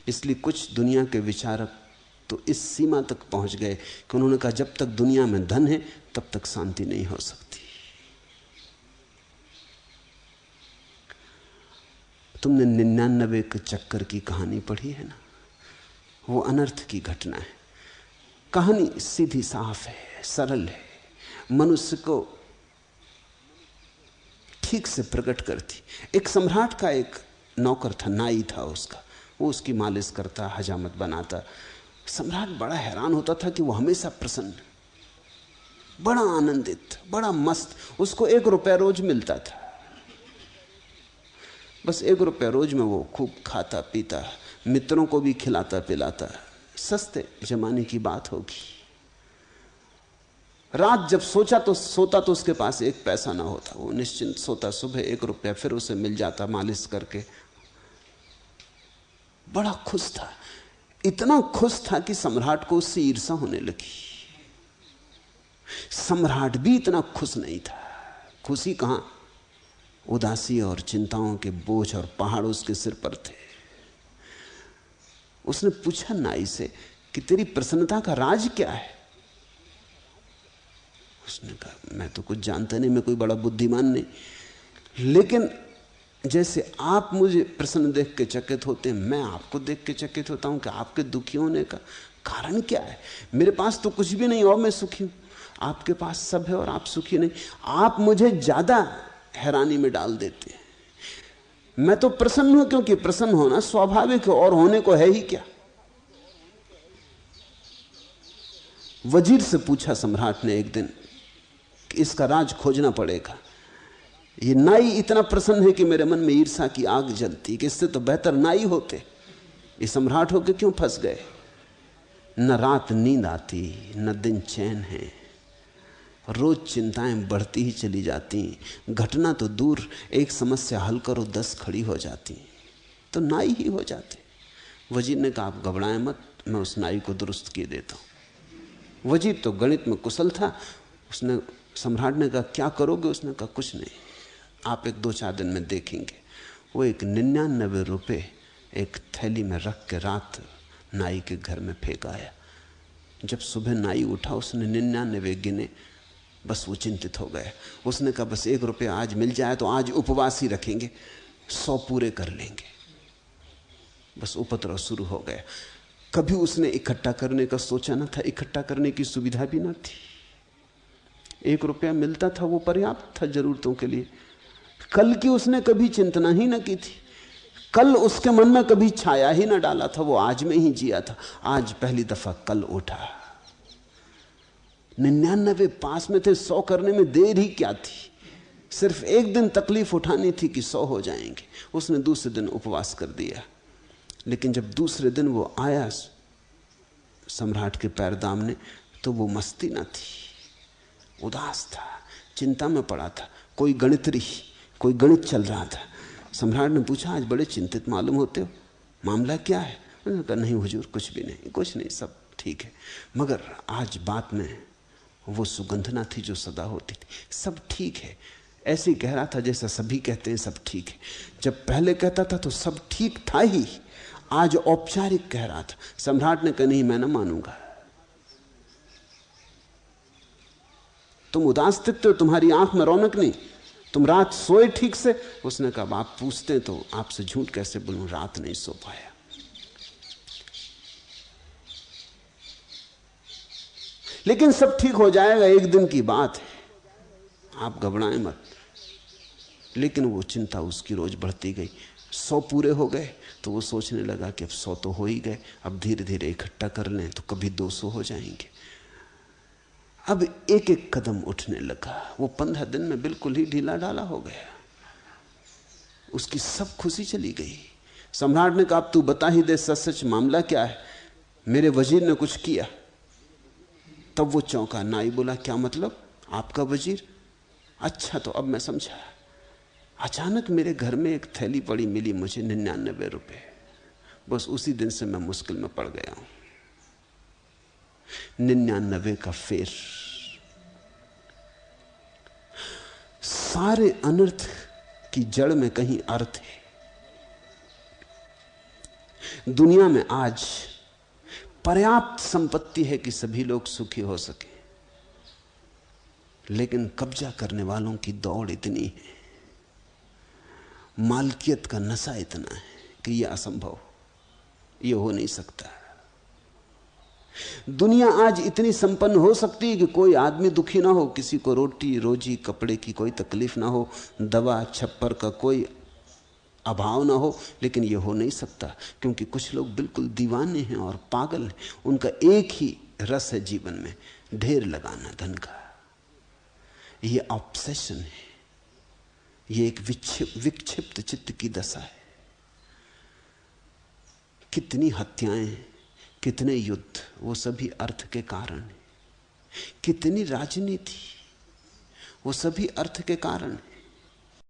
इसलिए कुछ दुनिया के विचारक तो इस सीमा तक पहुंच गए कि उन्होंने कहा जब तक दुनिया में धन है तब तक शांति नहीं हो सकती। तुमने 99 के चक्कर की कहानी पढ़ी है ना, वो अनर्थ की घटना है। कहानी सीधी साफ है, सरल है, मनुष्य को ठीक से प्रकट करती। एक सम्राट का एक नौकर था, नाई था उसका, वो उसकी मालिश करता, हजामत बनाता। सम्राट बड़ा हैरान होता था कि वो हमेशा प्रसन्न, बड़ा आनंदित, बड़ा मस्त। उसको 1 रुपया रोज मिलता था, बस 1 रुपया रोज में वो खूब खाता पीता, मित्रों को भी खिलाता पिलाता। सस्ते जमाने की बात होगी। रात जब सोता तो उसके पास 1 पैसा ना होता, वो निश्चिंत सोता। सुबह 1 रुपया फिर उसे मिल जाता मालिश करके। बड़ा खुश था, इतना खुश था कि सम्राट को उससे ईर्ष्या होने लगी। सम्राट भी इतना खुश नहीं था। खुशी कहां, उदासी और चिंताओं के बोझ और पहाड़ उसके सिर पर थे। उसने पूछा नाई से कि तेरी प्रसन्नता का राज क्या है? उसने कहा मैं तो कुछ जानता नहीं, मैं कोई बड़ा बुद्धिमान नहीं, लेकिन जैसे आप मुझे प्रसन्न देख के चकित होते हैं, मैं आपको देख के चकित होता हूं कि आपके दुखी होने का कारण क्या है। मेरे पास तो कुछ भी नहीं और मैं सुखी हूं, आपके पास सब है और आप सुखी नहीं। आप मुझे ज्यादा हैरानी में डाल देते हैं। मैं तो प्रसन्न हूं क्योंकि प्रसन्न होना स्वाभाविक है, और होने को है ही क्या। वजीर से पूछा सम्राट ने एक दिन कि इसका राज खोजना पड़ेगा। ये नाई इतना प्रसन्न है कि मेरे मन में ईर्ष्या की आग जलती कि इससे तो बेहतर नाई होते। ये सम्राट होके क्यों फंस गए? न रात नींद आती, न दिन चैन है, रोज चिंताएं बढ़ती ही चली जाती। घटना तो दूर, एक समस्या हल करो 10 खड़ी हो जाती, तो नाई ही हो जाते। वजीर ने कहा आप घबराएं मत, मैं उस नाई को दुरुस्त किए देता हूं। वजीर तो गणित में कुशल था। उसने, सम्राट ने कहा क्या करोगे? उसने कहा कुछ नहीं, आप 1-2-4 दिन में देखेंगे। वो एक 99 रुपये एक थैली में रख के रात नाई के घर में फेंक आया। जब सुबह नाई उठा, उसने 99 गिने, बस वो चिंतित हो गया। उसने कहा बस 1 रुपया आज मिल जाए तो आज उपवास ही रखेंगे, 100 पूरे कर लेंगे। बस उपद्रव शुरू हो गया। कभी उसने इकट्ठा करने का सोचा ना था, इकट्ठा करने की सुविधा भी ना थी। 1 रुपया मिलता था, वो पर्याप्त था जरूरतों के लिए। कल की उसने कभी चिंतना ही ना की थी, कल उसके मन में कभी छाया ही ना डाला था। वो आज में ही जिया था। आज पहली दफा कल उठा। 99 पास में थे, 100 करने में देर ही क्या थी। सिर्फ एक दिन तकलीफ उठानी थी कि 100 हो जाएंगे। उसने दूसरे दिन उपवास कर दिया। लेकिन जब दूसरे दिन वो आया सम्राट के पैर दामने, तो वो मस्ती ना थी, उदास था, चिंता में पड़ा था। कोई गणित चल रहा था। सम्राट ने पूछा आज बड़े चिंतित मालूम होते हो, मामला क्या है? उन्होंने कहा नहीं हुजूर, कुछ भी नहीं, कुछ नहीं, सब ठीक है। मगर आज बात में वो सुगंध ना थी जो सदा होती थी। सब ठीक है, ऐसे ही कह रहा था जैसा सभी कहते हैं सब ठीक है। जब पहले कहता था तो सब ठीक था ही, आज औपचारिक कह रहा था। सम्राट ने कहा नहीं, मैं ना मानूंगा, तुम उदास दिखते हो, तुम्हारी आंख में रौनक नहीं, तुम रात सोए ठीक से? उसने कहा आप पूछते तो आपसे झूठ कैसे बोलूं, रात नहीं सो पाया। लेकिन सब ठीक हो जाएगा, एक दिन की बात है, आप घबराएं मत। लेकिन वो चिंता उसकी रोज बढ़ती गई। 100 पूरे हो गए तो वो सोचने लगा कि अब 100 तो हो ही गए, अब धीरे धीरे इकट्ठा कर लें तो कभी 200 हो जाएंगे। अब एक एक कदम उठने लगा। वो 15 दिन में बिल्कुल ही ढीला ढाला हो गया। उसकी सब खुशी चली गई। सम्राट ने कहा अब तू बता ही दे सच सच मामला क्या है, मेरे वजीर ने कुछ किया। तब वो चौंका। नाई बोला क्या मतलब, आपका वजीर? अच्छा तो अब मैं समझा। अचानक मेरे घर में एक थैली पड़ी मिली मुझे, 99 रुपए। बस उसी दिन से मैं मुश्किल में पड़ गया हूं। 99 का फेर। सारे अनर्थ की जड़ में कहीं अर्थ है। दुनिया में आज पर्याप्त संपत्ति है कि सभी लोग सुखी हो सके, लेकिन कब्जा करने वालों की दौड़ इतनी है, मालकियत का नशा इतना है कि यह असंभव, यह हो नहीं सकता। दुनिया आज इतनी संपन्न हो सकती है कि कोई आदमी दुखी ना हो, किसी को रोटी रोजी कपड़े की कोई तकलीफ ना हो, दवा छप्पर का कोई अभाव ना हो, लेकिन यह हो नहीं सकता क्योंकि कुछ लोग बिल्कुल दीवाने हैं और पागल हैं। उनका एक ही रस है जीवन में, ढेर लगाना धन का। यह ऑब्सेशन है, यह एक विक्षिप्त चित्त की दशा है। कितनी हत्याएं, कितने युद्ध, वो सभी अर्थ के कारण है। कितनी राजनीति, वो सभी अर्थ के कारण है।